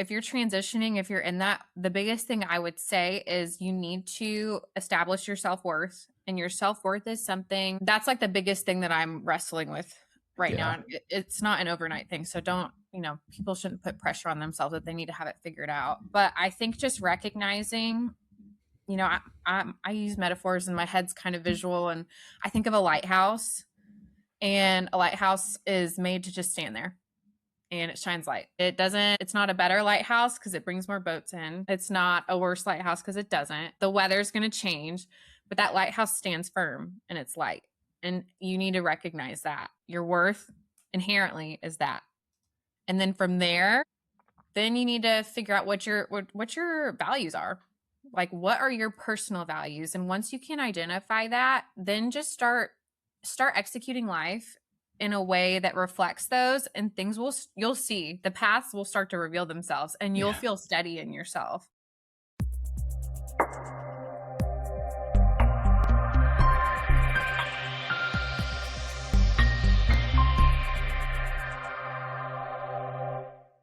if you're transitioning, if you're in that, the biggest thing I would say is you need to establish your self-worth. And your self-worth is something that's like the biggest thing that I'm wrestling with right now. Yeah. And it's not an overnight thing. So don't, people shouldn't put pressure on themselves that they need to have it figured out. But I think just recognizing, I use metaphors and my head's kind of visual, and I think of a lighthouse, and a lighthouse is made to just stand there and it shines light. It's not a better lighthouse because it brings more boats in. It's not a worse lighthouse because it doesn't. The weather's going to change, but that lighthouse stands firm and it's light. And you need to recognize that your worth inherently is that. And then from there, then you need to figure out what your values are. Like, what are your personal values? And once you can identify that, then just start executing life in a way that reflects those, and you'll see the paths will start to reveal themselves, and you'll feel steady in yourself.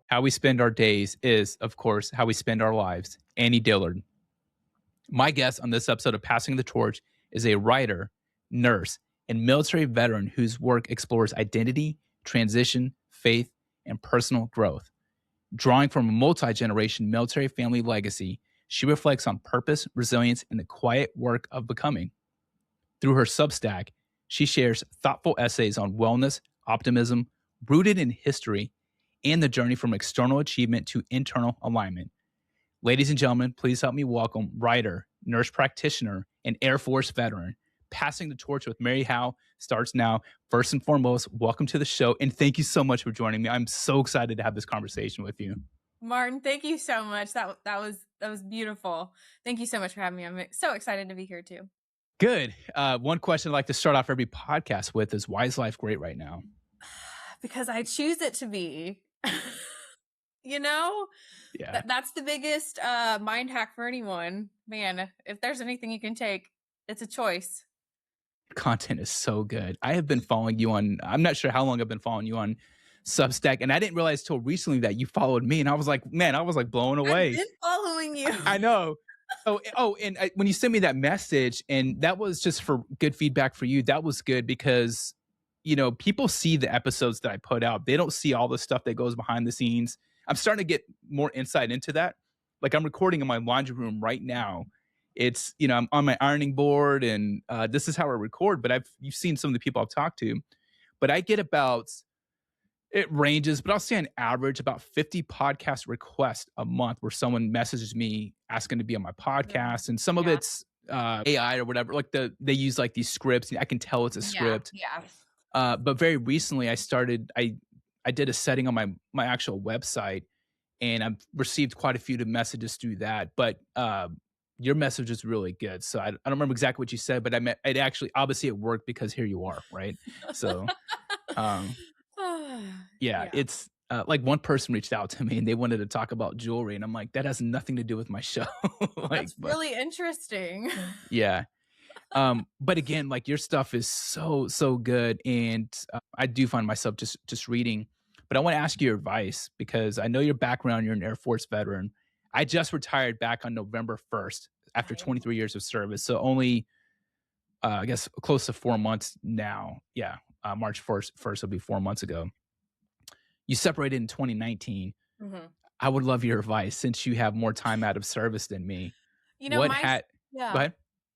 How we spend our days is, of course, how we spend our lives. Annie Dillard. My guest on this episode of Passing the Torch is a writer, nurse, and military veteran whose work explores identity, transition, faith, and personal growth. Drawing from a multi-generation military family legacy, she reflects on purpose, resilience, and the quiet work of becoming. Through her Substack, she shares thoughtful essays on wellness, optimism, rooted in history, and the journey from external achievement to internal alignment. Ladies and gentlemen, please help me welcome writer, nurse practitioner, and Air Force veteran. Passing the Torch with Mary Howe starts now. First and foremost, welcome to the show, and thank you so much for joining me. I'm so excited to have this conversation with you. Martin, thank you so much. That was beautiful. Thank you so much for having me. I'm so excited to be here too. Good. One question I'd like to start off every podcast with is, why is life great right now? Because I choose it to be. Yeah. That's the biggest mind hack for anyone. Man, if there's anything you can take, it's a choice. Content is so good. I have been following you on, I'm not sure how long I've been following you on Substack, and I didn't realize till recently that you followed me, and I was like, blown away. I've been following you. I know. And when you sent me that message, and that was just for good feedback for you, that was good because, people see the episodes that I put out. They don't see all the stuff that goes behind the scenes. I'm starting to get more insight into that. Like, I'm recording in my laundry room right now. It's, I'm on my ironing board, and this is how I record, but you've seen some of the people I've talked to, but I get it ranges, but I'll say on average about 50 podcast requests a month where someone messages me asking to be on my podcast. And some of it's AI or whatever, like they use like these scripts. I can tell it's a script. Yeah. But very recently I did a setting on my actual website, and I've received quite a few messages through that. But your message is really good. So I don't remember exactly what you said, but it actually, obviously it worked because here you are, right? So yeah, it's like one person reached out to me and they wanted to talk about jewelry, and I'm like, that has nothing to do with my show. That's really interesting. Yeah. But again, like, your stuff is so good, and I do find myself just reading. But I want to ask you your advice because I know your background. You're an Air Force veteran. I just retired back on November 1st after 23 years of service. So only, I guess, close to 4 months now. Yeah, March 1st will be 4 months ago. You separated in 2019. Mm-hmm. I would love your advice since you have more time out of service than me. Go ahead.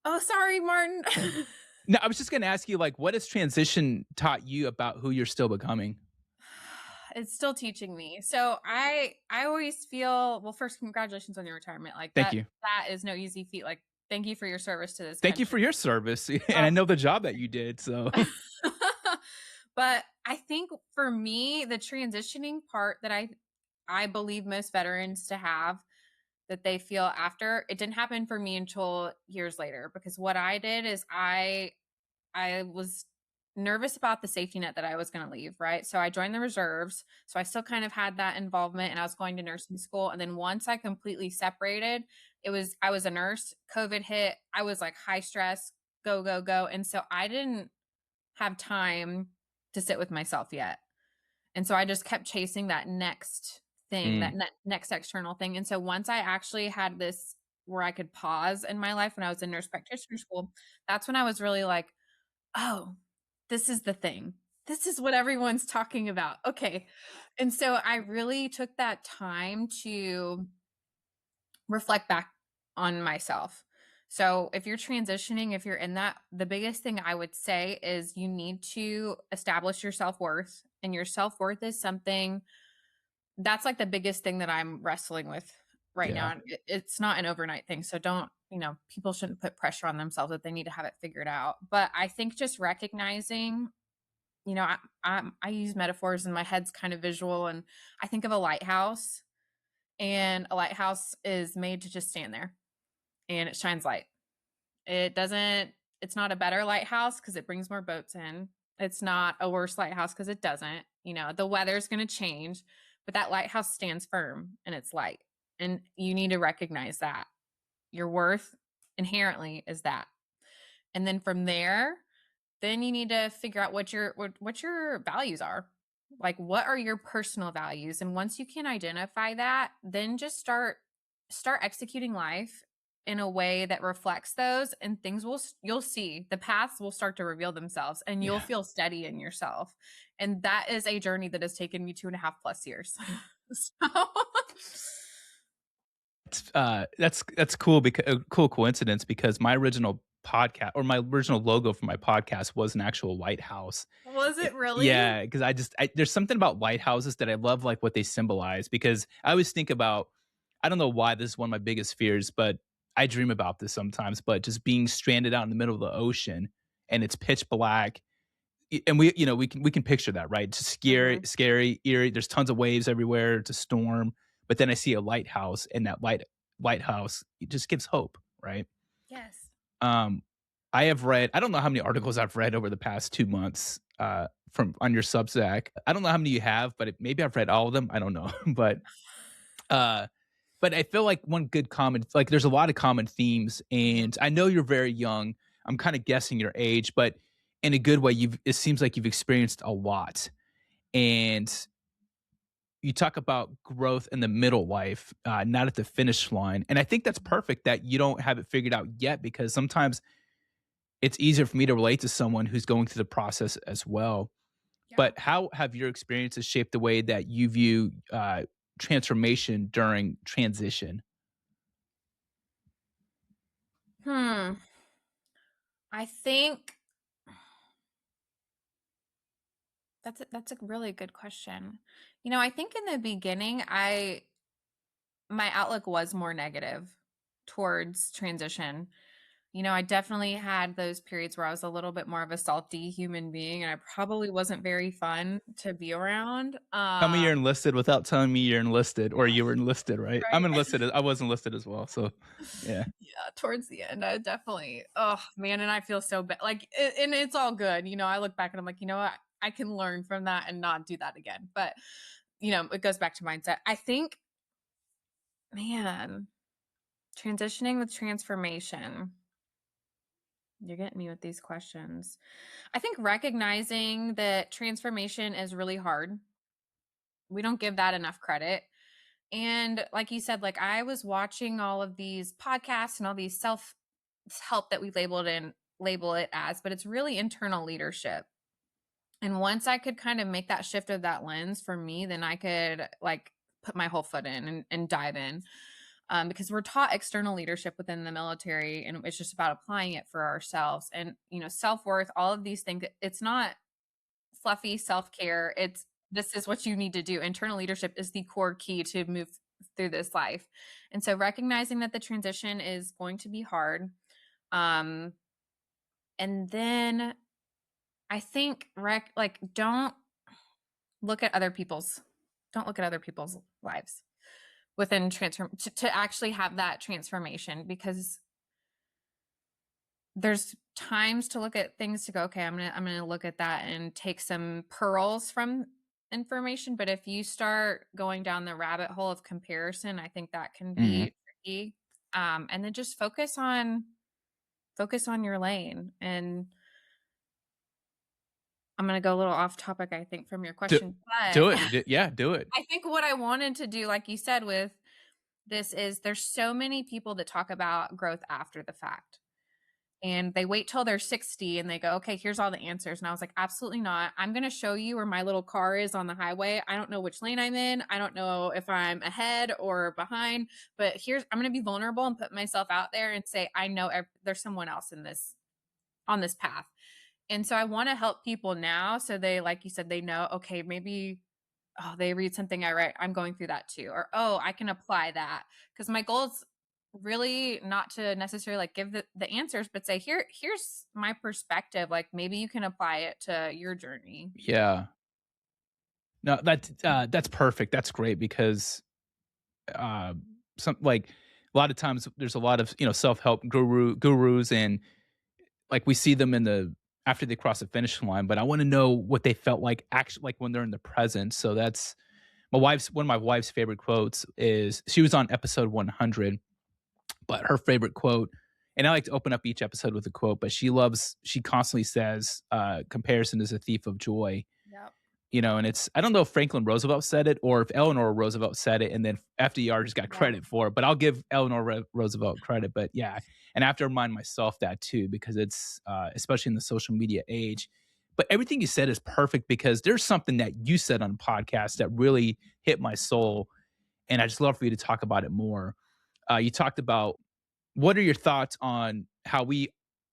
Oh, sorry, Martin. No, I was just going to ask you, like, what has transition taught you about who you're still becoming? It's still teaching me. So I always feel, well, first, congratulations on your retirement. Like, thank you. That is no easy feat. Like, thank you for your service to this country. You for your service. And I know the job that you did, so. But I think for me, the transitioning part that I believe most veterans to have that they feel after, it didn't happen for me until years later, because what I did is I was nervous about the safety net that I was going to leave, right? So I joined the reserves. So I still kind of had that involvement, and I was going to nursing school. And then once I completely separated, I was a nurse, COVID hit, I was like high stress, go. And so I didn't have time to sit with myself yet. And so I just kept chasing that next thing, Mm, that next external thing. And so once I actually had this where I could pause in my life when I was in nurse practitioner school, that's when I was really like, oh, this is the thing. This is what everyone's talking about. Okay. And so I really took that time to reflect back on myself. So if you're transitioning, if you're in that, the biggest thing I would say is you need to establish your self worth. And your self worth is something that's like the biggest thing that I'm wrestling with right now. yeah. And it's not an overnight thing. So don't, people shouldn't put pressure on themselves that they need to have it figured out. But I think just recognizing, I use metaphors and my head's kind of visual. And I think of a lighthouse, and a lighthouse is made to just stand there and it shines light. It doesn't, it's not a better lighthouse because it brings more boats in. It's not a worse lighthouse because it doesn't. The weather's going to change, but that lighthouse stands firm and it's light. And you need to recognize that your worth inherently is that. And then from there, then you need to figure out what your values are. Like, what are your personal values? And once you can identify that, then just start executing life in a way that reflects those, and you'll see the paths will start to reveal themselves, and you'll Yeah. feel steady in yourself. And that is a journey that has taken me 2.5+ years. So That's cool, because a cool coincidence, because my original podcast, or my original logo for my podcast, was an actual lighthouse. was it really? Yeah, because there's something about lighthouses that I love, like what they symbolize. Because I always think about, I don't know why this is one of my biggest fears, but I dream about this sometimes. But just being stranded out in the middle of the ocean and it's pitch black, and we can picture that, right? It's scary, Mhm. scary, eerie. There's tons of waves everywhere. It's a storm, but then I see a lighthouse, and that lighthouse, it just gives hope, right? Yes. Um, I have read, I don't know how many articles I've read over the past 2 months, from on your Substack. I don't know how many you have, but maybe I've read all of them. I don't know, uh, but I feel like one good common, like there's a lot of common themes, Mhm. and I know you're very young. I'm kind of guessing your age, but in a good way, it seems like you've experienced a lot, and you talk about growth in the middle life, not at the finish line. And I think that's perfect that you don't have it figured out yet, because sometimes it's easier for me to relate to someone who's going through the process as well. Yeah. But how have your experiences shaped the way that you view transformation during transition? Hmm. I think that's a really good question. I think in the beginning, I my outlook was more negative towards transition. I definitely had those periods where I was a little bit more of a salty human being, and I probably wasn't very fun to be around. Tell me you're enlisted without telling me you're enlisted, or you were enlisted, right? I'm Right. enlisted. I was enlisted as well. So, yeah. Yeah, towards the end, I definitely, oh man, and I feel so bad. Like, and it's all good. I look back and I'm like, you know what? I can learn from that and not do that again. But, it goes back to mindset. I think, man, transitioning with transformation, you're getting me with these questions. I think recognizing that transformation is really hard. We don't give that enough credit. And like you said, like I was watching all of these podcasts and all these self help that we label it as, but it's really internal leadership. And once I could kind of make that shift of that lens for me, then I could like put my whole foot in and dive in. Because we're taught external leadership within the military, and it's just about applying it for ourselves. And self worth, all of these things. It's not fluffy self care. It's this is what you need to do. Internal leadership is the core key to move through this life. And so recognizing that the transition is going to be hard. Um, and then I think like don't look at other people's lives within to actually have that transformation, because there's times to look at things to go, okay, I'm gonna look at that and take some pearls from information. But if you start going down the rabbit hole of comparison, I think that can Mhm. be tricky. And then just focus on your lane. And I'm gonna go a little off topic, I think, from your Do, question, but do it. Yeah, do it. I think what I wanted to do, like you said, with this is there's so many people that talk about growth after the fact. And they wait till they're 60 and they go, okay, here's all the answers. And I was like, absolutely not. I'm going to show you where my little car is on the highway. I don't know which lane I'm in. I don't know if I'm ahead or behind, but I'm going to be vulnerable and put myself out there and say, I know there's someone else in this, on this path. And so I want to help people now. So they, like you said, they know, okay, maybe, oh, they read something I write. I'm going through that too. Or, oh, I can apply that. Because my goal is really not to necessarily like give the answers, but say, here's my perspective. Like maybe you can apply it to your journey. Yeah. No, that's perfect. That's great because uh, some like a lot of times there's a lot of self help gurus and like we see them in the after they cross the finish line, but I want to know what they felt like actually like when they're in the present. So that's one of my wife's favorite quotes is she was on episode 100, but her favorite quote, and I like to open up each episode with a quote, but she constantly says, comparison is a thief of joy. Yep. And it's I don't know if Franklin Roosevelt said it or if Eleanor Roosevelt said it, and then FDR just got Yep. credit for it. But I'll give Eleanor Roosevelt credit. But yeah, and I have to remind myself that too because it's especially in the social media age. But everything you said is perfect because there's something that you said on a podcast that really hit my soul, and I just love for you to talk about it more. You talked about what are your thoughts on how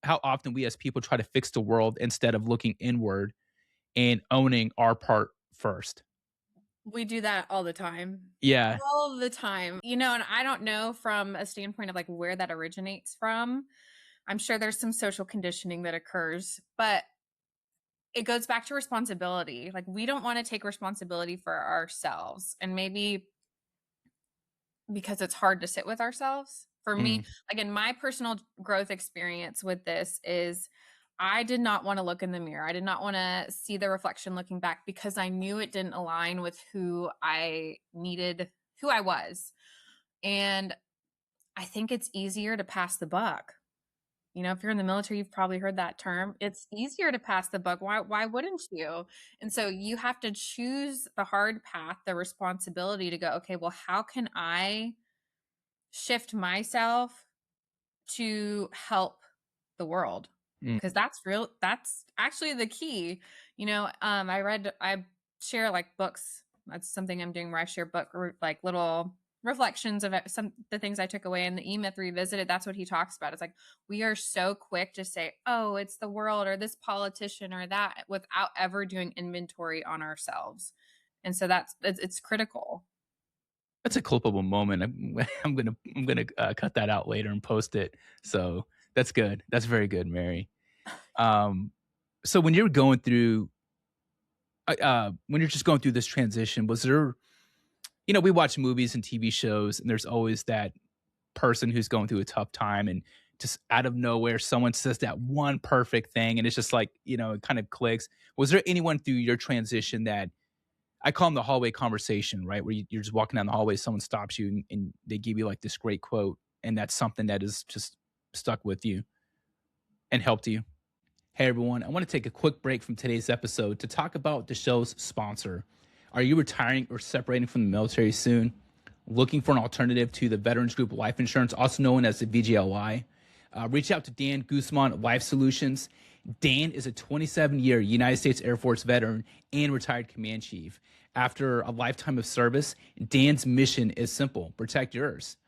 often we as people try to fix the world instead of looking inward and owning our part first. We do that all the time. Yeah. All the time. And I don't know from a standpoint of like where that originates from. I'm sure there's some social conditioning that occurs, but it goes back to responsibility. Like we don't want to take responsibility for ourselves. And maybe because it's hard to sit with ourselves. For me, Mm, like in my personal growth experience with this is I did not want to look in the mirror. I did not want to see the reflection looking back because I knew it didn't align with who I was. And I think it's easier to pass the buck. If you're in the military, you've probably heard that term. It's easier to pass the buck. Why wouldn't you? And so you have to choose the hard path, the responsibility to go, okay, well, how can I shift myself to help the world? mm. Because that's actually the key. I share like books. That's something I'm doing where I share like little reflections of some the things I took away in the E-Myth Revisited. That's what he talks about. It's like we are so quick to say, oh, it's the world or this politician or that without ever doing inventory on ourselves. And so it's critical. That's a culpable moment. I'm gonna cut that out later and post it. So that's good. That's very good, Mary. Um, so when you're just going through this transition, was there, we watch movies and TV shows, and there's always that person who's going through a tough time, and just out of nowhere, someone says that one perfect thing, and it's just like, it kind of clicks. Was there anyone through your transition that I call them the hallway conversation, right? Where you're just walking down the hallway, someone stops you and they give you like this great quote, and that's something that is just stuck with you and helped you. Hey everyone, I want to take a quick break from today's episode to talk about the show's sponsor. Are you retiring or separating from the military soon? Looking for an alternative to the Veterans Group Life Insurance, also known as the VGLI? Reach out to Dan Guzman Life Solutions. Dan is a 27-year United States Air Force veteran and retired command chief. After a lifetime of service, Dan's mission is simple: protect yours.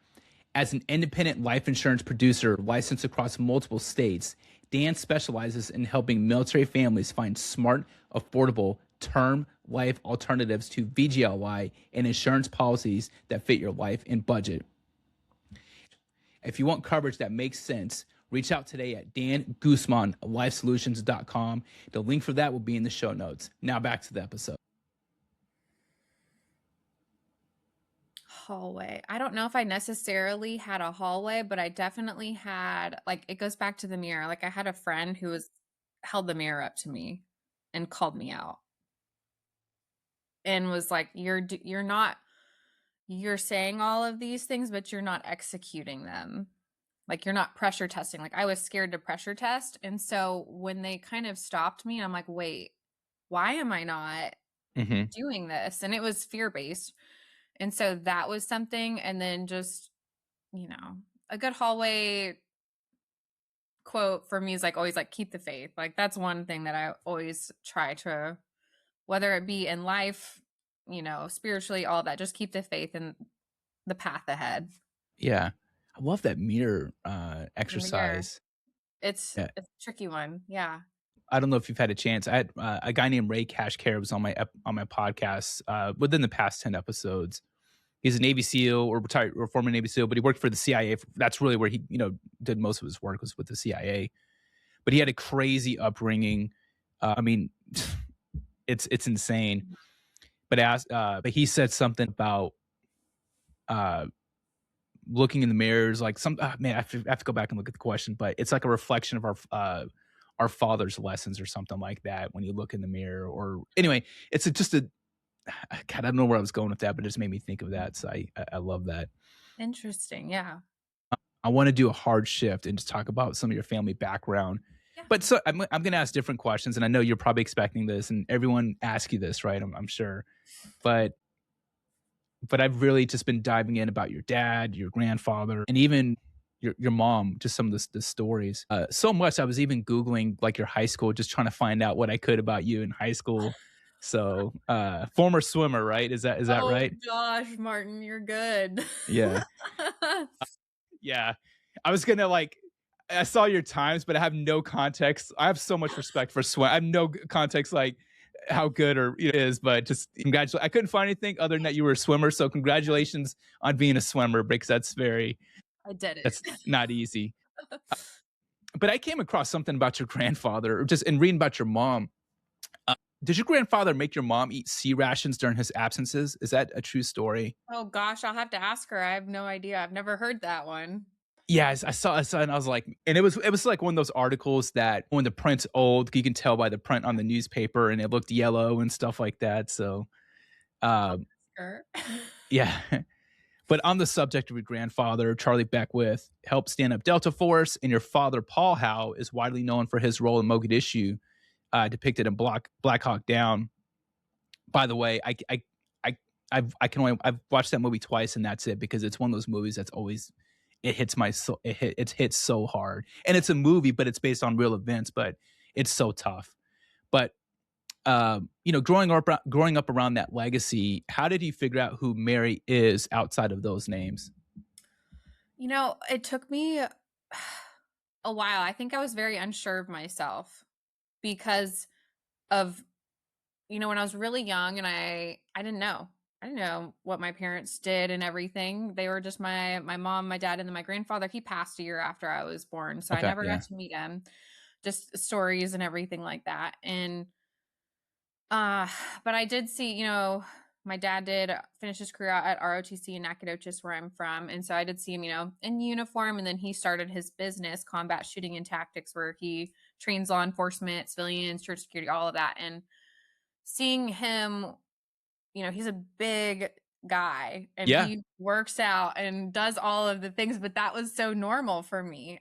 As an independent life insurance producer licensed across multiple states, Dan specializes in helping military families find smart, affordable term life alternatives to VGLI and insurance policies that fit your life and budget. If you want coverage that makes sense, reach out today at danguzmanlifesolutions.com. The link for that will be in the show notes. Now back to the episode. Hallway. I don't know if I necessarily had a hallway, but I definitely had like it goes back to the mirror. Like I had a friend who was held the mirror up to me and called me out and was like, you're not you're saying all of these things, but you're not executing them. Like you're not pressure testing. Like I was scared to pressure test. And so when they kind of stopped me, I'm like, wait, why am I not Mhm. doing this? And it was fear-based. And so that was something, and then just, you know, a good hallway quote for me is like always like keep the faith. Like that's one thing that I always try to, whether it be in life, spiritually, all that, just keep the faith and the path ahead. Yeah. I love that mirror, The mirror. exercise. Yeah. It's a tricky one. Yeah. I don't know if you've had a chance. I had, a guy named Ray Cashcare was on my podcast, within the past 10 episodes. He's a Navy SEAL or retired or former Navy SEAL, but he worked for the CIA. That's really where he, did most of his work was with the CIA. But he had a crazy upbringing. I mean, it's insane. But he said something about uh, looking in the mirrors, like man, I have to go back and look at the question, but it's like a reflection of our father's lessons or something like that. When you look in the mirror, or anyway, it's just a God. I don't know where I was going with that, but it just made me think of that. So I love that. Interesting. Yeah. I want to do a hard shift and just talk about some of your family background. Yeah. But so I'm going to ask different questions, and I know you're probably expecting this, and everyone asks you this, right? I'm sure, but I've really just been diving in about your dad, your grandfather, and even your mom, just some of the stories. So much I was even Googling like your high school, just trying to find out what I could about you in high school. So, former swimmer, right? Is that Oh right? gosh, Martin, you're good. Yeah. Yeah. I was gonna like I saw your times, but I have no context. I have so much respect for swim. I have no context like how good or it is, but just congratulations. I couldn't find anything other than that you were a swimmer. So congratulations on being a swimmer because I did it. that's not easy. But I came across something about your grandfather, or just in reading about your mom. Uh, did your grandfather make your mom eat sea rations during his absences? Is that a true story? Oh gosh, I'll have to ask her. I have no idea. I've never heard that one. Yeah, I saw, and I was like, and it was like one of those articles that when the print's old, you can tell by the print on the newspaper, and it looked yellow and stuff like that. So, I'll um, ask her. yeah. But on the subject of your grandfather, Charlie Beckwith helped stand up Delta Force, and your father, Paul Howe, is widely known for his role in Mogadishu, depicted in Black Hawk Down. By the way, I've watched that movie twice, and that's it, because it's one of those movies that's always it hits my soul. It hits so hard, and it's a movie, but it's based on real events, but it's so tough. But growing up around that legacy, how did you figure out who Mary is outside of those names? It took me a while. I think I was very unsure of myself because of, when I was really young, and I didn't know. I didn't know what my parents did and everything. They were just my mom, my dad, and then my grandfather. He passed a year after I was born, so I Okay, never got yeah, to meet him. Just stories and everything like that. And Uh, but I did see, my dad did finish his career out at ROTC in Nacogdoches, where I'm from. And so I did see him, in uniform. And then he started his business, Combat Shooting and Tactics, where he trains law enforcement, civilians, church security, all of that. And seeing him, he's a big guy and yeah, he works out and does all of the things, but that was so normal for me.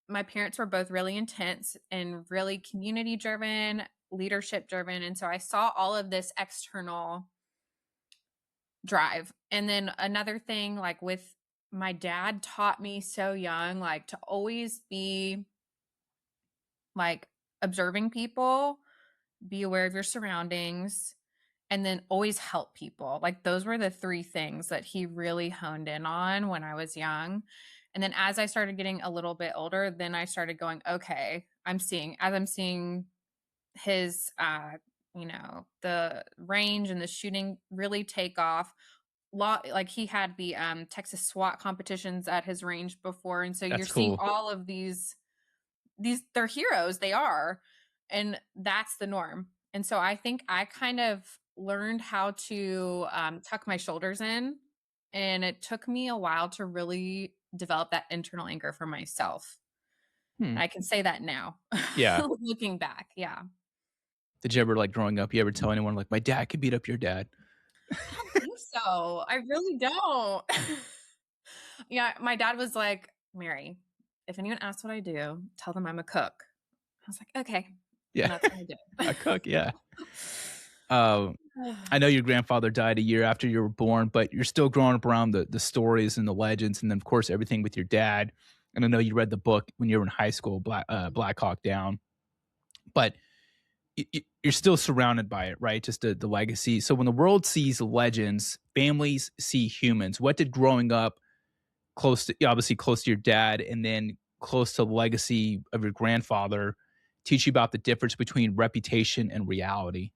My parents were both really intense and really community driven, leadership driven. And so I saw all of this external drive. And then another thing, like with my dad, taught me so young, like to always be like observing people, be aware of your surroundings, and then always help people. Like those were the three things that he really honed in on when I was young. And then as I started getting a little bit older, then I started going, okay, I'm seeing his the range and the shooting really take off. Like he had the Texas SWAT competitions at his range before. And so you're that's seeing cool. all of these they're heroes, they are, and that's the norm. And so I think I kind of learned how to tuck my shoulders in, and it took me a while to really develop that internal anchor for myself. Hmm. And I can say that now, Yeah. looking back. Yeah. Did you ever like growing up? You ever tell anyone like my dad could beat up your dad? I don't think so. I really don't. Yeah, my dad was like, Mary, if anyone asks what I do, tell them I'm a cook. I was like, okay. and Yeah. that's what I did. A cook, yeah. Um, I know your grandfather died a year after you were born, but you're still growing up around the stories and the legends, and then, of course, everything with your dad. And I know you read the book when you were in high school, Black Hawk Down, but you're still surrounded by it, right? Just the legacy. So when the world sees legends, families see humans. What did growing up close to, obviously close to your dad, and then close to the legacy of your grandfather teach you about the difference between reputation and reality?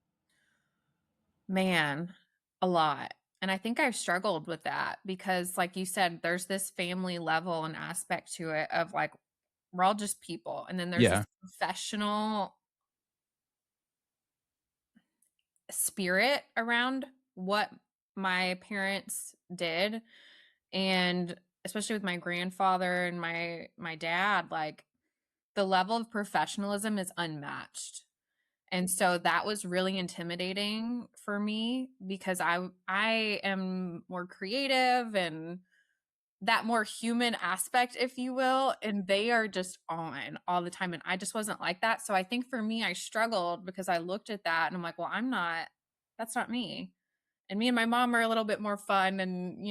Man, a lot. And I think I've struggled with that because, like you said, there's this family level and aspect to it of like, we're all just people. And then there's Yeah. this professional spirit around what my parents did. And especially with my grandfather and my dad, like the level of professionalism is unmatched. And so that was really intimidating for me because I am more creative and that more human aspect, if you will, and they are just on all the time. And I just wasn't like that. So I think for me, I struggled because I looked at that and I'm like, well, that's not me. And me and my mom are a little bit more fun and,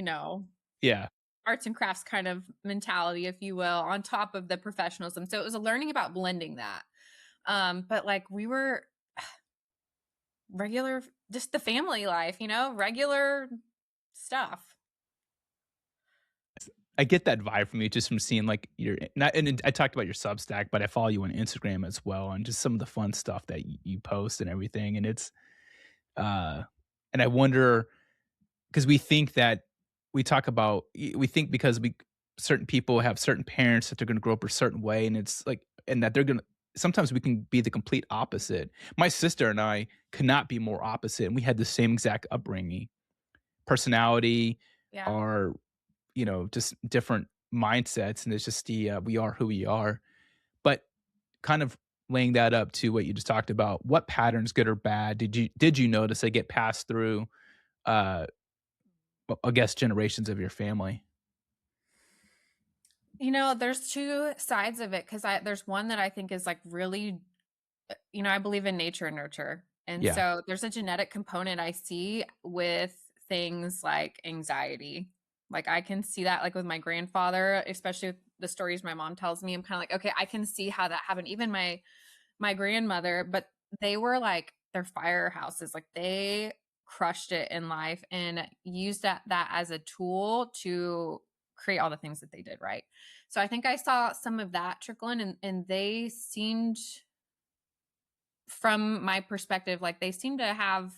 Yeah. arts and crafts kind of mentality, if you will, on top of the professionalism. So it was a learning about blending that. But like we were regular, just the family life, regular stuff. I get that vibe from you just from seeing like your not and I talked about your Substack, but I follow you on Instagram as well, and just some of the fun stuff that you post and everything. And it's uh and I wonder, because we think that we think because we certain people have certain parents that they're gonna grow up a certain way, and it's like and that they're gonna sometimes we can be the complete opposite. My sister and I could not be more opposite, and we had the same exact upbringing, personality, Yeah. our just different mindsets, and it's just we are who we are. But kind of laying that up to what you just talked about, what patterns, good or bad, did you notice they get passed through, uh, well, I guess, generations of your family? There's two sides of it because there's one that I think is like really, I believe in nature and nurture. And Yeah, so there's a genetic component I see with things like anxiety. Like I can see that like with my grandfather, especially with the stories my mom tells me. I'm kind of like, okay, I can see how that happened. Even my grandmother, but they were like their firehouses. Like they crushed it in life and used that as a tool to create all the things that they did, right? So I think I saw some of that trickle in and they seemed, from my perspective, like they seem to have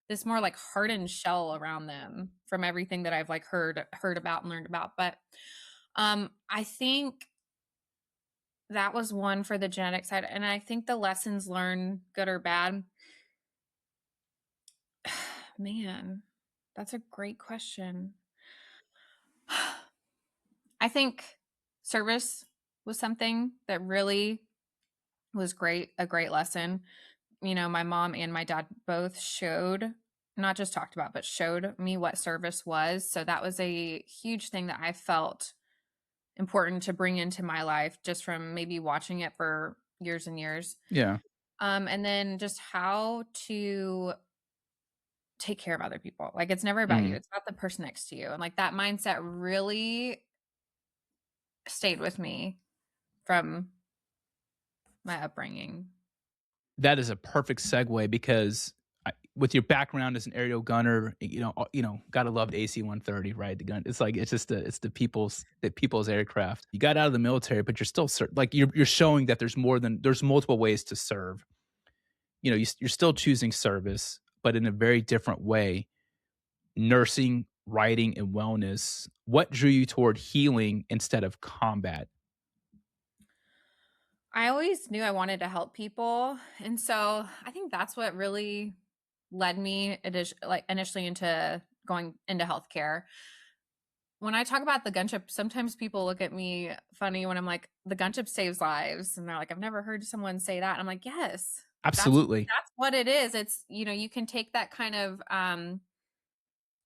this more like hardened shell around them from everything that I've like heard about and learned about. But I think that was one for the genetic side. And I think the lessons learned, good or bad, man, that's a great question. I think service was something that really was a great lesson. My mom and my dad both showed, not just talked about, but showed me what service was. So that was a huge thing that I felt important to bring into my life just from maybe watching it for years and years. yeah. And then just how to take care of other people. Like it's never about you. Mm. It's about the person next to you. And like that mindset really stayed with me from my upbringing. That is a perfect segue because with your background as an aerial gunner, gotta love the AC-130, right? The gun, it's like it's the people's aircraft. You got out of the military, but you're still like you're showing that there's multiple ways to serve. You're still choosing service, but in a very different way. Nursing, writing, and wellness. What drew you toward healing instead of combat? I always knew I wanted to help people. And so I think that's what really led me like initially into going into healthcare. When I talk about the gunship, sometimes people look at me funny when I'm like, the gunship saves lives. And they're like, I've never heard someone say that. And I'm like, yes, that's Absolutely. that's what it is. It's, you can take that kind of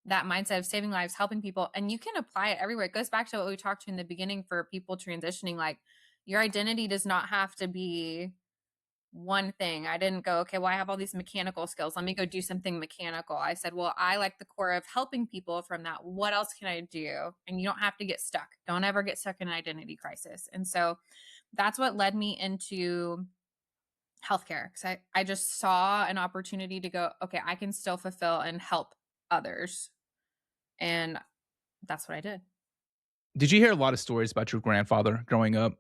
that mindset of saving lives, helping people, and you can apply it everywhere. It goes back to what we talked to in the beginning for people transitioning. Like your identity does not have to be one thing. I didn't go, okay, well, I have all these mechanical skills. Let me go do something mechanical. I said, well, I like the core of helping people from that. What else can I do? And you don't have to get stuck. Don't ever get stuck in an identity crisis. And so that's what led me into healthcare, because I just saw an opportunity to go, okay, I can still fulfill and help others. And that's what I did. Did you hear a lot of stories about your grandfather growing up?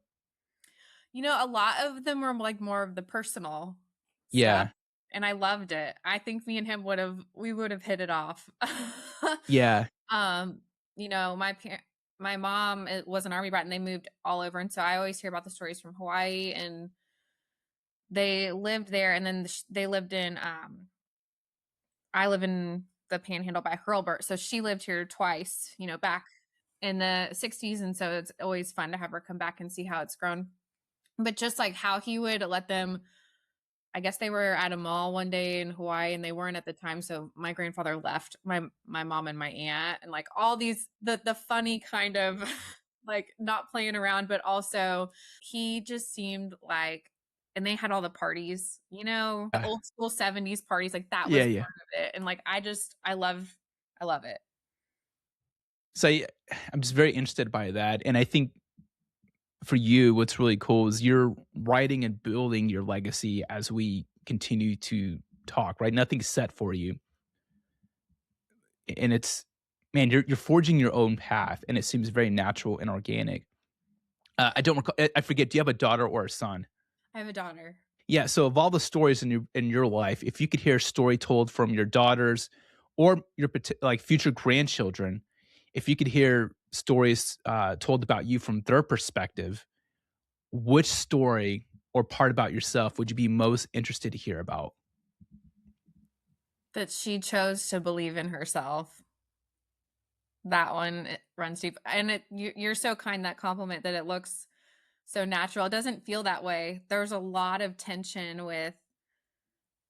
A lot of them were like more of the personal stuff, Yeah. and I loved it. I think me and him would have hit it off. Yeah. um, my mom was an army brat and they moved all over, and so I always hear about the stories from Hawaii, and they lived there, and then they lived in I live in the Panhandle by Hurlburt, so she lived here twice, back in the 60s, and so it's always fun to have her come back and see how it's grown. But just like how he would let them, I guess they were at a mall one day in Hawaii and they weren't at the time, so my grandfather left my mom and my aunt, and like all these the funny kind of like not playing around, but also he just seemed like, and they had all the parties, the old school 70s parties, like that Yeah, was yeah. part of it. And like I love it. So, I'm just very interested by that, and I think for you, what's really cool is you're writing and building your legacy as we continue to talk, right? Nothing's set for you, and it's man, you're forging your own path, and it seems very natural and organic. I don't recall. I forget. Do you have a daughter or a son? I have a daughter. Yeah. So, of all the stories in your life, if you could hear a story told from your daughters or your like future grandchildren, if you could hear stories told about you from their perspective, which story or part about yourself would you be most interested to hear about? That she chose to believe in herself. That one, it runs deep, and you're so kind, that compliment, that it looks so natural. It doesn't feel that way. There's a lot of tension with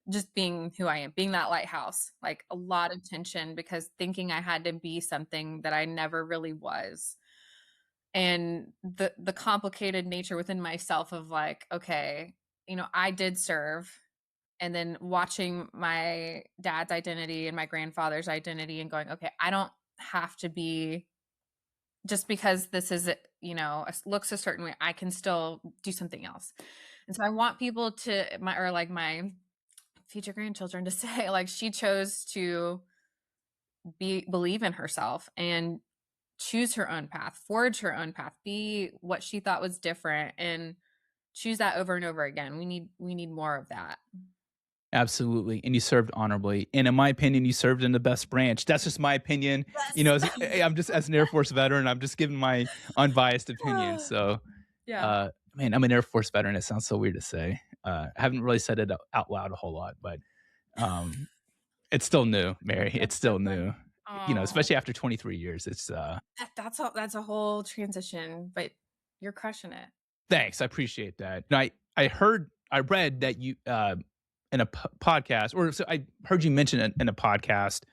just being who I am, being that lighthouse, like a lot of tension because thinking I had to be something that I never really was. And the complicated nature within myself of like, okay, I did serve, and then watching my dad's identity and my grandfather's identity and going, okay, I don't have to be, just because this is, looks a certain way, I can still do something else. And so I want people to, my future grandchildren to say, like, she chose to believe in herself and choose her own path, forge her own path, be what she thought was different, and choose that over and over again. We need more of that. Absolutely, and you served honorably, and in my opinion, you served in the best branch. That's just my opinion. Yes. I'm just as an Air Force veteran, I'm just giving my unbiased opinion. So, Yeah. man, I'm an Air Force veteran. It sounds so weird to say. I haven't really said it out loud a whole lot, but um, it's still new, Mary. It's That's so still new. funny. Oh, Especially after 23 years. It's that's a whole transition, but you're crushing it. thanks. I appreciate that. And I read that you in a podcast, or so I heard you mention it in a podcast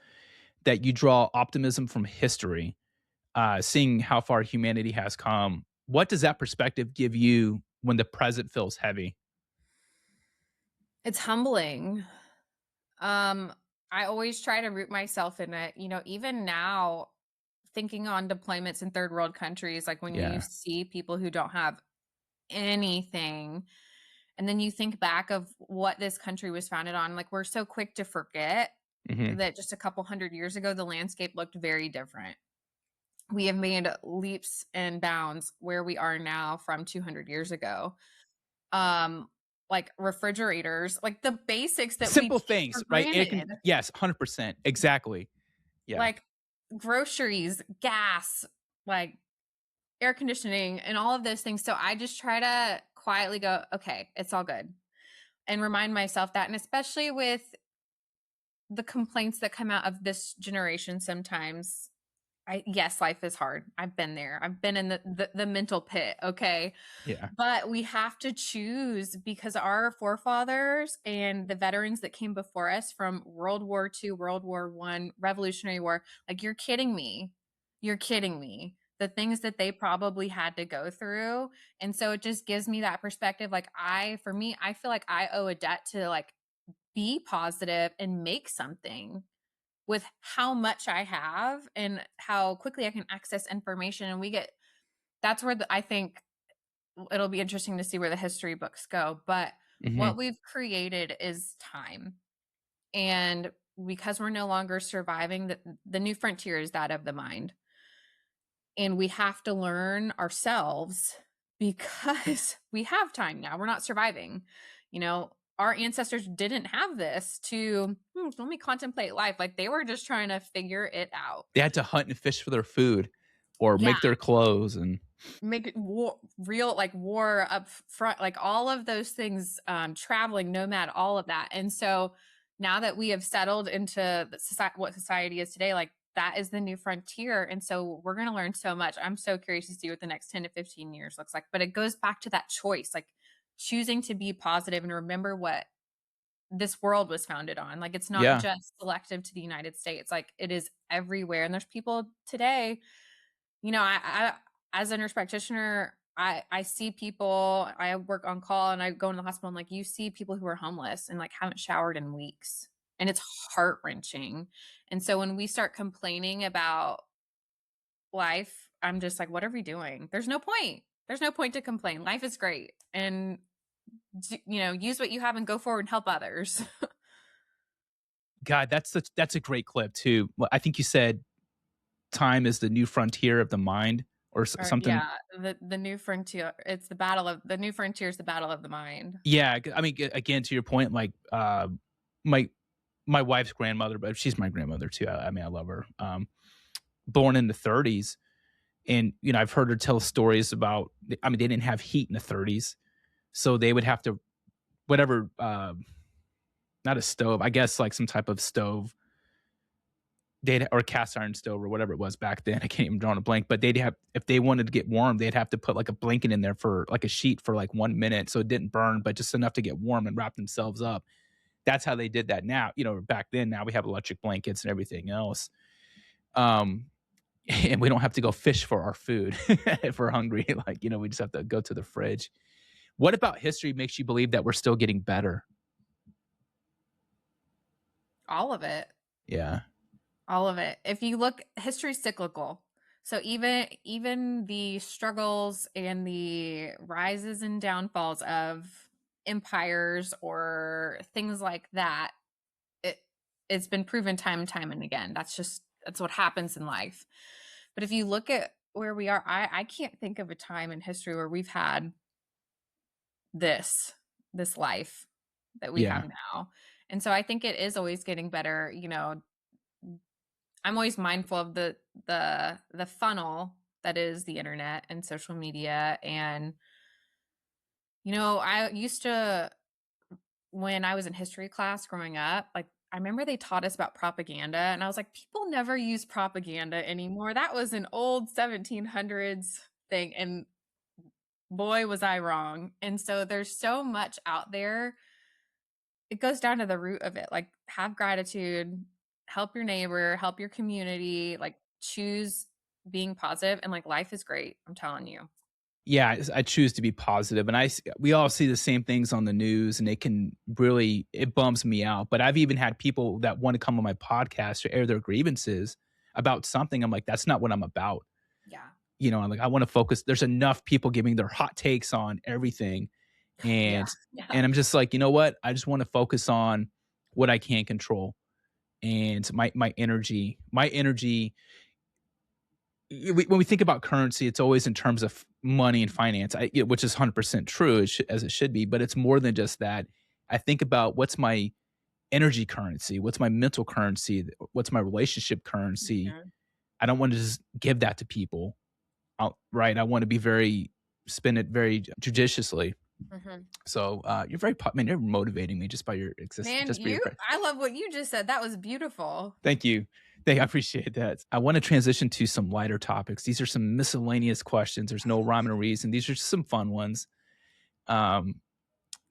that you draw optimism from history, seeing how far humanity has come. What does that perspective give you when the present feels heavy? It's humbling. Um, I always try to root myself in it. Even now, thinking on deployments in third world countries, like when you Yeah. see people who don't have anything, and then you think back of what this country was founded on, like we're so quick to forget Hmm. that just a couple hundred years ago, the landscape looked very different. We have made leaps and bounds where we are now from 200 years ago. Um, like refrigerators, like the basics that we Simple take for things, right? granted, Yes, 100%. Exactly. Yeah. like groceries, gas, like air conditioning, and all of those things. So I just try to quietly go, okay, it's all good, and remind myself that. And especially with the complaints that come out of this generation sometimes, yes, life is hard. I've been there. I've been in the mental pit, okay? Yeah. But we have to choose, because our forefathers and the veterans that came before us from World War II, World War I, Revolutionary War, like, you're kidding me. You're kidding me. the things that they probably had to go through. And so it just gives me that perspective. Like, for me, I feel like I owe a debt to like be positive and make something with how much I have and how quickly I can access information. And that's where I think it'll be interesting to see where the history books go. But Hmm. what we've created is time. And because we're no longer surviving, the new frontier is that of the mind. And we have to learn ourselves because we have time now. We're not surviving. Our ancestors didn't have this to let me contemplate life. Like, they were just trying to figure it out. They had to hunt and fish for their food or Yeah, make their clothes. And make it real, like war up front, like all of those things, traveling, nomad, all of that. And so now that we have settled into what society is today, like, that is the new frontier. And so we're going to learn so much. I'm so curious to see what the next 10 to 15 years looks like. But it goes back to that choice, like choosing to be positive and remember what this world was founded on. Like, it's not yeah, just selective to the United States, like it is everywhere. And there's people today, I as a nurse practitioner, I see people. I work on call and I go into the hospital and, like, you see people who are homeless and like haven't showered in weeks. And it's heart-wrenching. And so when we start complaining about life, I'm just like, what are we doing? There's no point. There's no point to complain. Life is great. And use what you have and go forward and help others. God, that's a great clip too. Well, I think you said time is the new frontier of the mind or Or something. yeah, the new frontier. The new frontier is the battle of the mind. Yeah, I mean, again, to your point, like my my wife's grandmother, but she's my grandmother too. I mean, I love her. Born in the 30s, and I've heard her tell stories about. I mean, they didn't have heat in the 30s, so they would have to whatever, not a stove, I guess, like some type of stove. Or cast iron stove or whatever it was back then. I can't even draw on a blank, but they'd have, if they wanted to get warm, they'd have to put like a blanket in there for like a sheet for like 1 minute so it didn't burn, but just enough to get warm and wrap themselves up. That's how they did that now. Back then, now we have electric blankets and everything else. Um, and we don't have to go fish for our food if we're hungry. Like, we just have to go to the fridge. What about history makes you believe that we're still getting better? All of it. Yeah. All of it. If you look, history's cyclical. So even the struggles and the rises and downfalls of empires or things like that, it it's been proven time and time and again. That's what happens in life. But if you look at where we are, I can't think of a time in history where we've had this life that we have Yeah. now. And so I think it is always getting better. I'm always mindful of the funnel that is the internet and social media. And I used to, when I was in history class growing up, like, I remember they taught us about propaganda and I was like, people never use propaganda anymore. That was an old 1700s thing, and boy was I wrong. And so there's so much out there. It goes down to the root of it. Like, have gratitude, help your neighbor, help your community, like, choose being positive, and like, life is great. I'm telling you. Yeah, I choose to be positive, and we all see the same things on the news, and it bums me out. But I've even had people that want to come on my podcast to air their grievances about something. I'm like, that's not what I'm about. Yeah. I'm like, I want to focus. There's enough people giving their hot takes on everything, Yeah. and Yeah. I'm just like, you know what? I just want to focus on what I can control, and my energy. My energy, when we think about currency, it's always in terms of money and finance, which is 100% true, as it should be. But it's more than just that. I think about what's my energy currency, what's my mental currency, what's my relationship currency. Mhm. I don't want to just give that to people outright. I want to spend it very judiciously. Mhm. So man, you're motivating me just by your existence, Man, just by your presence. I love what you just said. That was beautiful. Thank you. I appreciate that. I want to transition to some lighter topics. These are some miscellaneous questions. There's no rhyme or reason. These are just some fun ones. Um,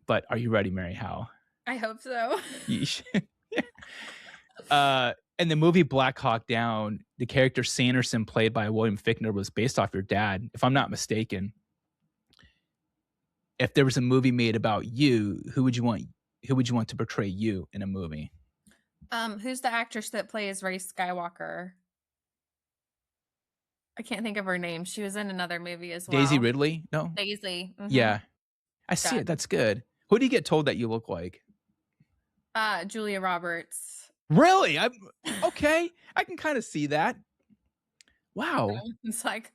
but are you ready, Mary Howe? I hope so. Yeesh. uh, in the movie Black Hawk Down, the character Sanderson, played by William Fichtner, was based off your dad, if I'm not mistaken. If there was a movie made about you, who would you want? Who would you want to portray you in a movie? Who's the actress that plays Ray Skywalker? I can't think of her name. She was in another movie as Daisy well. Ridley? No. Daisy. Yeah, I see it. Done. That's good. Who do you get told that you look like? Julia Roberts. Really? I'm okay. I can kind of see that. Wow. It's like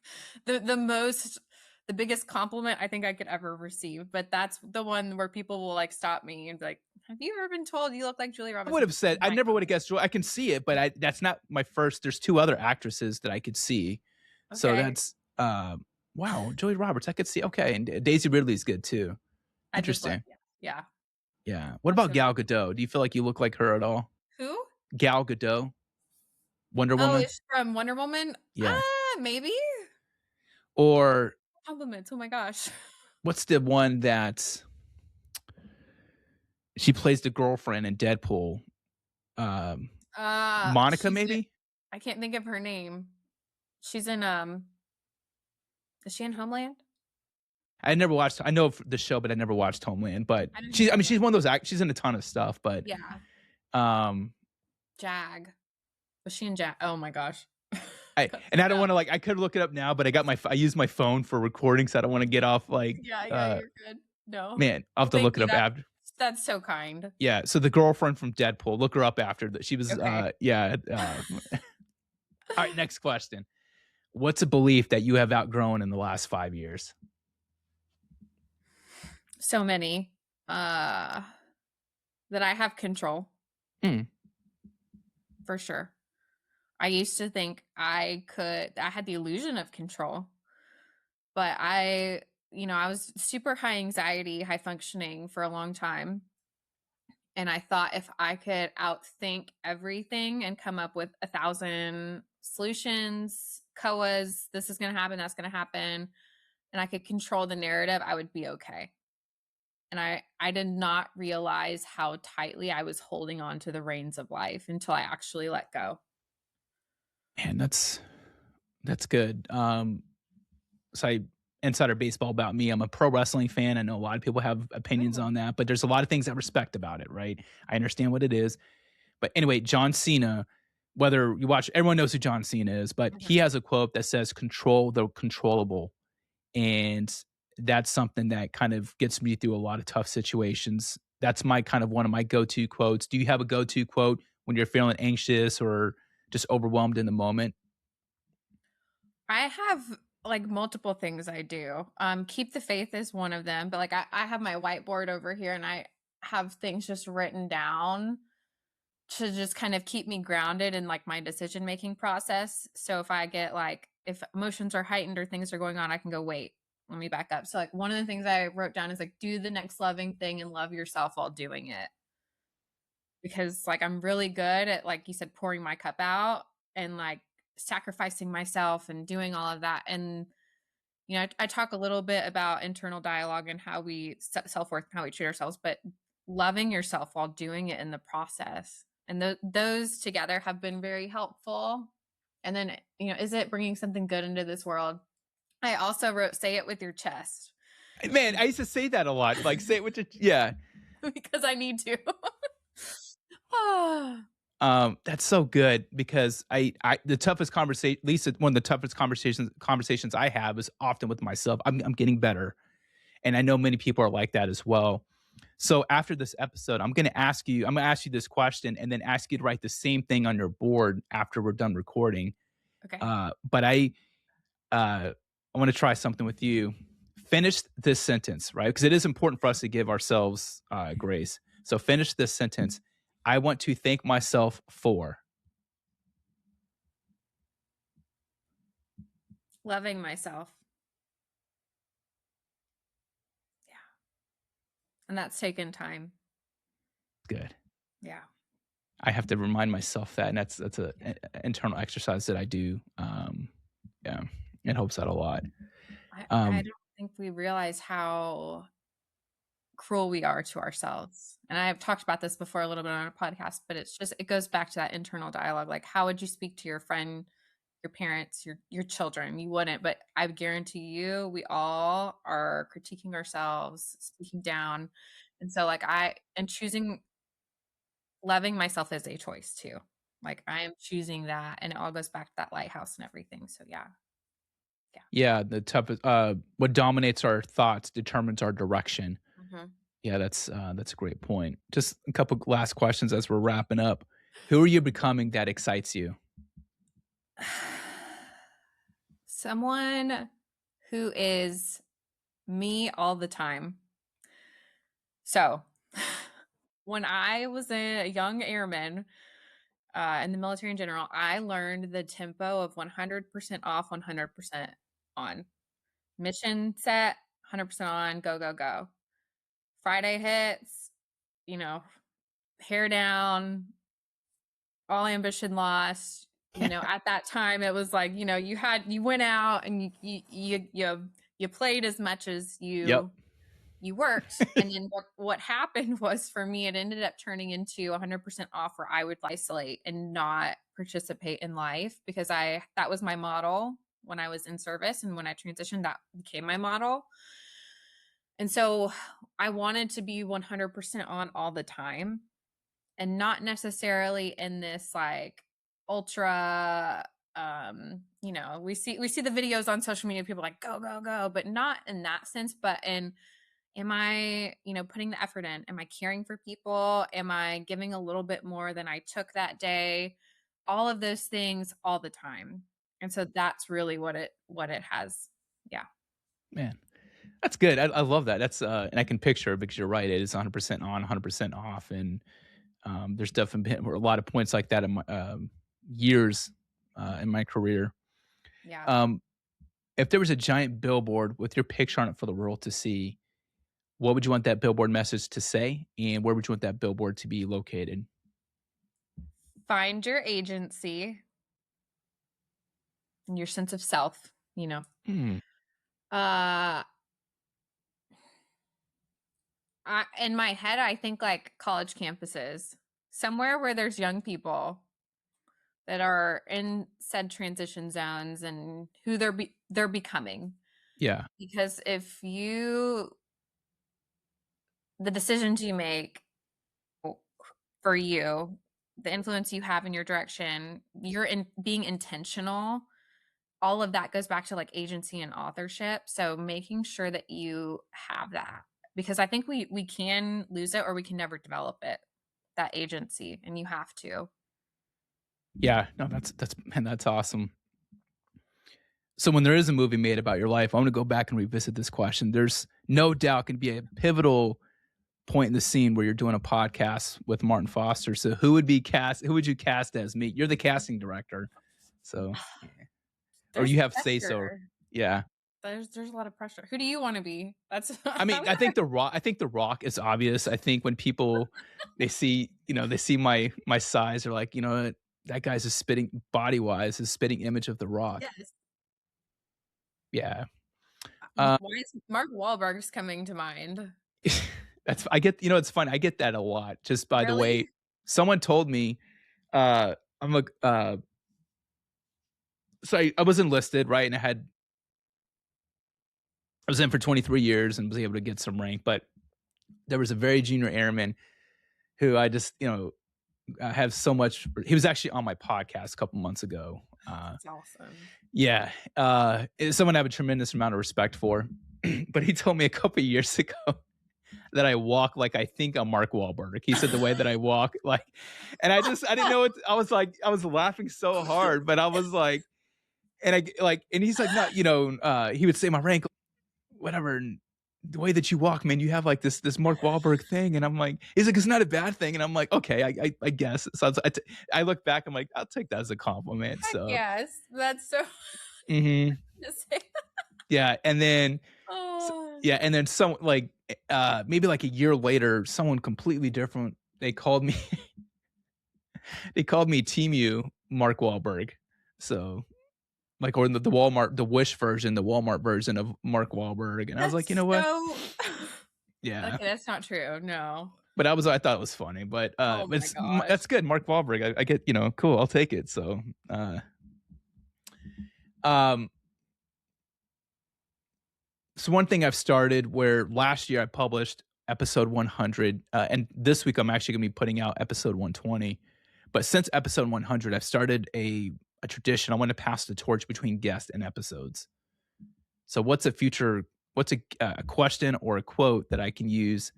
the biggest compliment I think I could ever receive. But that's the one where people will like stop me and be like, "Have you ever been told you look like Julia I Roberts?" would have said I Right. never would have guessed. I can see it, but that's not my first. There's two other actresses that I could see. So Okay. that's wow, Joey Roberts. I could see. Okay, and Daisy Ridley's good too. I just love, Interesting. yeah. Yeah. What about Gal Gadot? Do you feel like you look like her at all? Who? Gal Gadot, Wonder Oh, Woman. it's from Wonder Woman? Yeah. Maybe? Or Compliments. Oh my gosh. what's the one that she plays the girlfriend in Deadpool? Monica, She's maybe? I can't think of her name. She's in is she in Homeland? I never watched. I know of the show, but I never watched Homeland. But I didn't she's. I know mean, that. she's one of those. She's in a ton of stuff. But Yeah. um, Jag. Was she in Jag? Oh my gosh. I don't want to I could look it up now, but I use my phone for recording, so I don't want to get off Yeah, you're good. No. man. I'll have to Thank look it you. up after. That's so kind. Yeah. So the girlfriend from Deadpool, look her up after that. She was Okay. yeah. All right. Next question. What's a belief that you have outgrown in the last 5 years? So many. That I have control. Mm. For sure. I used to think I had the illusion of control, but I was super high anxiety, high functioning for a long time. And I thought if I could outthink everything and come up with 1,000 solutions, COAs, this is going to happen, that's going to happen, and I could control the narrative, I would be okay. And I did not realize how tightly I was holding on to the reins of life until I actually let go. Man, that's good. So insider baseball about me. I'm a pro wrestling fan. I know a lot of people have opinions on that, but there's a lot of things I respect about it, right? I understand what it is. But anyway, John Cena, whether you watch, everyone knows who John Cena is, but he has a quote that says, "Control the controllable." And that's something that kind of gets me through a lot of tough situations. That's my kind of one of my go-to quotes. Do you have a go-to quote when you're feeling anxious or just overwhelmed in the moment? I have like multiple things I do. Keep the faith is one of them, but like I have my whiteboard over here and I have things just written down to just kind of keep me grounded in like my decision making process. So if I get if emotions are heightened or things are going on, I can go, wait, let me back up. So like one of the things I wrote down is like, do the next loving thing and love yourself while doing it. Because like I'm really good at, like you said, pouring my cup out and like sacrificing myself and doing all of that. And I talk a little bit about internal dialogue and how we set self-worth and how we treat ourselves, but loving yourself while doing it in the process. And those together have been very helpful. And then, is it bringing something good into this world? I also wrote, say it with your chest. Man, I used to say that a lot. Like, say it with your, yeah. Because I need to. That's so good because the toughest conversation, at least one of the toughest conversations I have is often with myself. I'm getting better, and I know many people are like that as well. So after this episode, I'm going to ask you this question, and then ask you to write the same thing on your board after we're done recording. Okay. But I want to try something with you. Finish this sentence, right? Because it is important for us to give ourselves grace. So finish this sentence. I want to thank myself for loving myself. Yeah. And that's taken time. good. Yeah. I have to remind myself that, and that's an internal exercise that I do. Yeah, it helps out a lot. I don't think we realize how cruel we are to ourselves. And I've talked about this before a little bit on a podcast, but it goes back to that internal dialogue. Like, how would you speak to your friend, your parents, your children? You wouldn't, but I guarantee you, we all are critiquing ourselves, speaking down. And so like and choosing loving myself as a choice too. Like I am choosing that, and it all goes back to that lighthouse and everything. So yeah. Yeah. Yeah, the toughest what dominates our thoughts determines our direction. Mhm. Yeah, that's a great point. Just a couple last questions as we're wrapping up. Who are you becoming that excites you? Someone who is me all the time. So, when I was a young airman in the military in general, I learned the tempo of 100% off, 100% on. Mission set, 100% on, go, go, go. Friday hits, you know, hair down, all ambition lost. At that time, it was like, you went out and you played as much as Yep. you worked. And then what happened was for me, it ended up turning into 100% off where I would isolate and not participate in life because that was my model when I was in service. And when I transitioned, that became my model. And so I wanted to be 100% on all the time and not necessarily in this like ultra we see the videos on social media, people like go go go, but not in that sense, but in am I, putting the effort in? Am I caring for people? Am I giving a little bit more than I took that day? All of those things all the time. And so that's really what it has. Yeah. Man, that's good. I love that. That's and I can picture it because you're right. It is 100% on, 100% off, and there's definitely been a lot of points like that in my years in my career. Yeah. Um, if there was a giant billboard with your picture on it for the world to see, what would you want that billboard message to say, and where would you want that billboard to be located? Find your agency and your sense of self. Hmm. Uh in my head, I think like college campuses, somewhere where there's young people that are in said transition zones and who they're becoming. Yeah. Because the decisions you make for you, the influence you have in your direction, you're in being intentional. All of that goes back to like agency and authorship. So making sure that you have that, because I think we can lose it or we can never develop it, that agency, and you have to. Yeah. No, that's man, that's awesome. So when there is a movie made about your life, I want to go back and revisit this question. There's no doubt can be a pivotal point in the scene where you're doing a podcast with Martin Foster. So who would you cast as me? You're the casting director. So or There's you have say so. pressure. Yeah. There's a lot of pressure. Who do you want to be? That's I mean, I think The Rock is obvious. I think when people they see my size, they're like, what? That guy's a spitting body wise, a spitting image of The Rock. Yes. Yeah. Why is Mark Wahlberg's coming to mind? That's I get it's fun. I get that a lot. Just by the Really? way, someone told me I'm a so I was enlisted, right? And I was in for 23 years and was able to get some rank, but there was a very junior airman who I just, have so much. He was actually on my podcast a couple months ago. That's awesome. Yeah, it's someone I have a tremendous amount of respect for. But he told me a couple years ago that I walk like I think I'm Mark Wahlberg. He said the way that I walk, like, and I didn't know what I was like. I was laughing so hard, but I was like, and he's like, no, he would say my rank, whatever. And the way that you walk, man, you have like this Mark Wahlberg thing, and I'm like, he's like, it's not a bad thing, and I'm like, okay, I guess. So I look back, I'm like, I'll take that as a compliment. Heck So, yes. That's so mhm. to say. Yeah, and then Oh. yeah, and then some like maybe like a year later, someone completely different. They called me they called me Temu Mark Wahlberg. So like or the Walmart, the Wish version, the Walmart version of Mark Wahlberg. And I was like, you That's know what? so Yeah. Okay, that's not true. No. But I thought it was funny, but, Oh my that's gosh. good, Mark Wahlberg, I get, cool, I'll take it, so, um, so one thing I've started where last year I published episode 100, and this week I'm actually gonna be putting out episode 120, but since episode 100, I've started a tradition. I wanna pass the torch between guests and episodes. So what's a question or a quote that I can use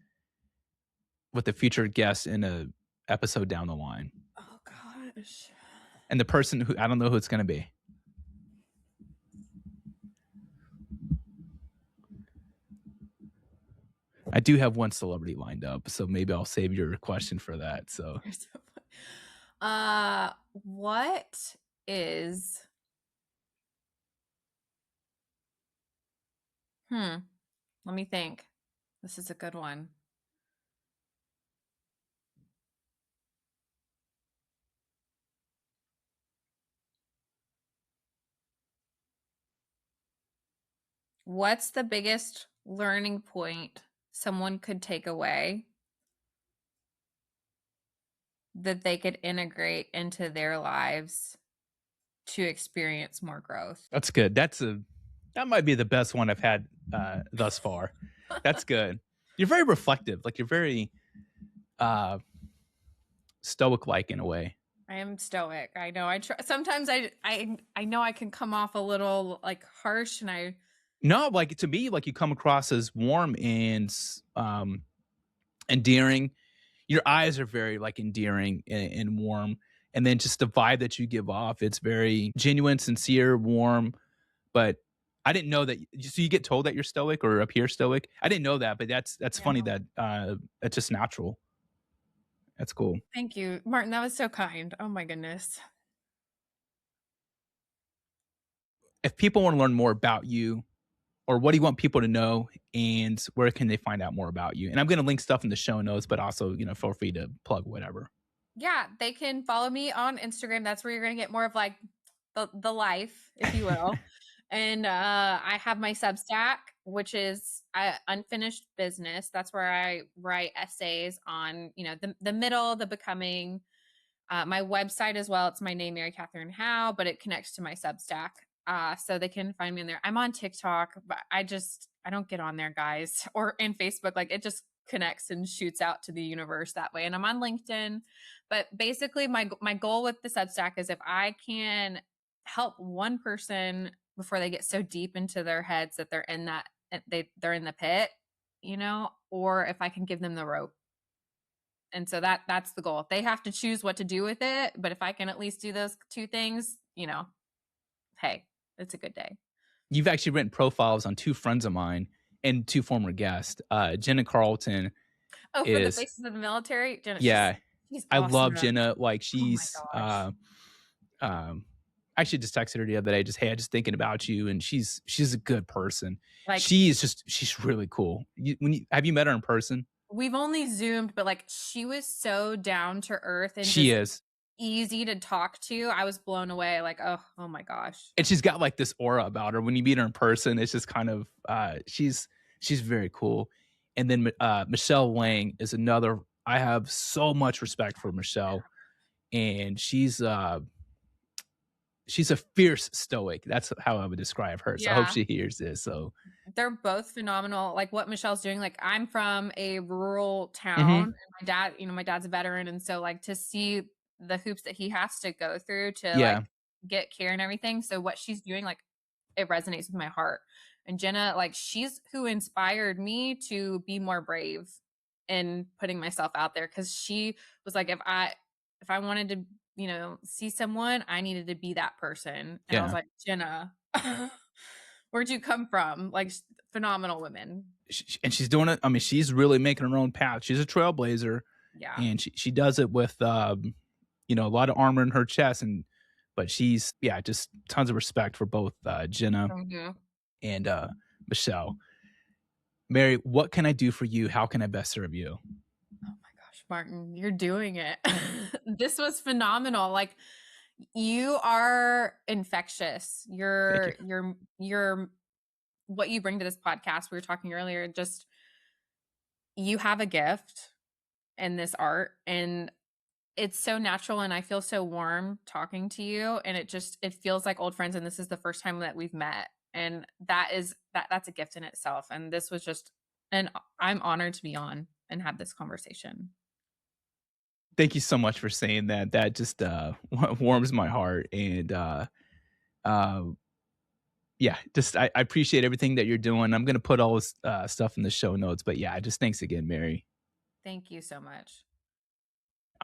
with a future guest in a episode down the line? Oh gosh. And the person who I don't know who it's gonna be. I do have one celebrity lined up, so maybe I'll save your question for that. So You're so what is let me think. This is a good one. What's the biggest learning point someone could take away that they could integrate into their lives to experience more growth? that's good. That might be the best one I've had thus far. That's good. You're very reflective. Like you're very uh stoic like in a way. I am stoic. I know. I try. Sometimes I know I can come off a little like harsh, and I No, like to me, like you come across as warm and endearing. Your eyes are very like endearing and warm. And then just the vibe that you give off, it's very genuine, sincere, warm. But I didn't know that. So you get told that you're stoic or appear stoic. I didn't know that, but that's yeah. funny that it's just natural. That's cool. Thank you, Martin. That was so kind. Oh my goodness. If people want to learn more about you, or what do you want people to know, and where can they find out more about you? And I'm going to link stuff in the show notes, but also feel free to plug whatever. Yeah, they can follow me on Instagram. That's where you're gonna get more of like the life, if you will. And I have my Substack, which is unfinished business. That's where I write essays on, the middle, the becoming. My website as well. It's my name, Mary Catherine Howe, but it connects to my Substack. So they can find me in there. I'm on TikTok, but I don't get on there, guys, or in Facebook. Like it just connects and shoots out to the universe that way. And I'm on LinkedIn. But basically, my goal with the Substack is if I can help one person before they get so deep into their heads that they're in that they're in the pit, or if I can give them the rope. And so that's the goal. They have to choose what to do with it, but if I can at least do those two things, hey, it's a good day. You've actually written profiles on two friends of mine and two former guests. Jenna Carlton Oh, for the is, faces of the military, Jenna, yeah, she's I awesome. love Jenna. Like Oh my she's, gosh. I actually just texted her the other day, just hey, I just thinking about you, and she's a good person. Like She's really cool. Have you met her in person? we've only zoomed, but like she was so down to earth and She just is. easy to talk to. I was blown away. Like, oh my gosh. And she's got like this aura about her. When you meet her in person, it's just kind of she's very cool. And then Michelle Lang is another. I have so much respect for Michelle, and she's a fierce stoic. That's how I would describe her. So I hope Yeah. she hears this. So They're both phenomenal. Like what Michelle's doing, like I'm from a rural town mhm. and my dad's a veteran. And so like to see the hoops that he has to go through to like Yeah, get care and everything. So what she's doing, like it resonates with my heart. And Jenna, like she's who inspired me to be more brave in putting myself out there. Cause she was like, if I wanted to, see someone, I needed to be that person. And I was yeah. like, Jenna, where'd you come from? Like phenomenal women. And she's doing it. I mean, she's really making her own path. She's a trailblazer, Yeah. and she does it with a lot of armor in her chest, but she's just tons of respect for both Jenna Mhm. and Michelle. Mary, what can I do for you? How can I best serve you? Oh my gosh, Martin, you're doing it. This was phenomenal. Like you are infectious. Thank you. You're what you bring to this podcast. We were talking earlier, just you have a gift in this art, and it's so natural, and I feel so warm talking to you, and it feels like old friends, and this is the first time that we've met, and that's a gift in itself. And this was just and I'm honored to be on and have this conversation. Thank you so much for saying that. That just warms my heart, and uh, yeah, just I appreciate everything that you're doing. I'm gonna put all this stuff in the show notes, but yeah, just thanks again, Mary. Thank you so much.